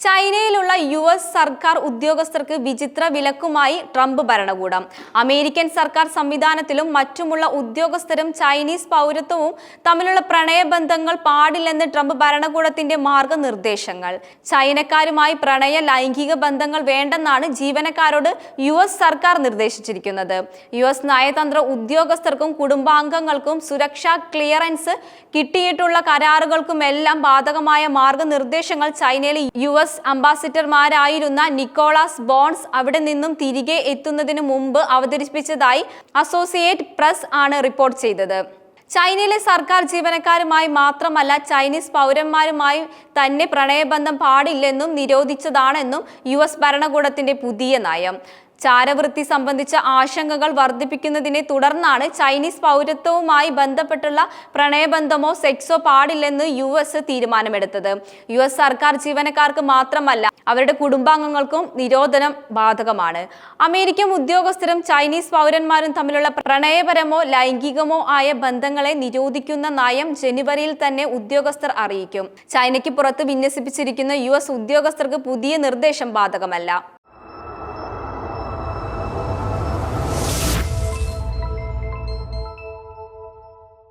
ചൈനയിലുള്ള US സർക്കാർ ഉദ്യോഗസ്ഥർക്ക് വിചിത്ര വിലക്കുമായി ട്രംപ് ഭരണകൂടം. അമേരിക്കൻ സർക്കാർ സംവിധാനത്തിലും മറ്റുമുള്ള ഉദ്യോഗസ്ഥരും ചൈനീസ് പൗരത്വവും തമ്മിലുള്ള പ്രണയബന്ധങ്ങൾ പാടില്ലെന്ന് ട്രംപ് ഭരണകൂടത്തിന്റെ മാർഗനിർദ്ദേശങ്ങൾ. ചൈനക്കാരുമായി ലൈംഗിക ബന്ധങ്ങൾ വേണ്ടെന്നാണ് ജീവനക്കാരോട് യുഎസ് സർക്കാർ നിർദ്ദേശിച്ചിരിക്കുന്നത്. യുഎസ് നയതന്ത്ര ഉദ്യോഗസ്ഥർക്കും കുടുംബാംഗങ്ങൾക്കും സുരക്ഷാ ക്ലിയറൻസ് കിട്ടിയിട്ടുള്ള കരാറുകൾക്കുമെല്ലാം ബാധകമായ മാർഗനിർദ്ദേശങ്ങൾ ചൈനയിലെ യുഎസ് അംബാസിഡർമാരായിരുന്ന നിക്കോളാസ് ബോൺസ് അവിടെ നിന്നും തിരികെ എത്തുന്നതിന് മുമ്പ് അവതരിപ്പിച്ചതായി അസോസിയേറ്റ് പ്രസ് ആണ് റിപ്പോർട്ട് ചെയ്തത്. ചൈനയിലെ സർക്കാർ ജീവനക്കാരുമായി മാത്രമല്ല ചൈനീസ് പൗരന്മാരുമായി തന്നെ പ്രണയബന്ധം പാടില്ലെന്നും നിരോധിച്ചതാണെന്നും യുഎസ് ഭരണകൂടത്തിന്റെ പുതിയ നയം. ചാരവൃത്തി സംബന്ധിച്ച ആശങ്കകൾ വർദ്ധിപ്പിക്കുന്നതിനെ തുടർന്നാണ് ചൈനീസ് പൗരത്വവുമായി ബന്ധപ്പെട്ടുള്ള പ്രണയബന്ധമോ സെക്സോ പാടില്ലെന്ന് യുഎസ് തീരുമാനമെടുത്തത്. യുഎസ് സർക്കാർ ജീവനക്കാർക്ക് മാത്രമല്ല അവരുടെ കുടുംബാംഗങ്ങൾക്കും നിരോധനം ബാധകമാണ്. അമേരിക്കൻ ഉദ്യോഗസ്ഥരും ചൈനീസ് പൗരന്മാരും തമ്മിലുള്ള പ്രണയപരമോ ലൈംഗികമോ ആയ ബന്ധങ്ങളെ നിരോധിക്കുന്ന നയം ജനുവരിയിൽ തന്നെ ഉദ്യോഗസ്ഥർ അറിയിക്കും. ചൈനയ്ക്ക് പുറത്ത് വിന്യസിപ്പിച്ചിരിക്കുന്ന യുഎസ് ഉദ്യോഗസ്ഥർക്ക് പുതിയ നിർദ്ദേശം ബാധകമല്ല.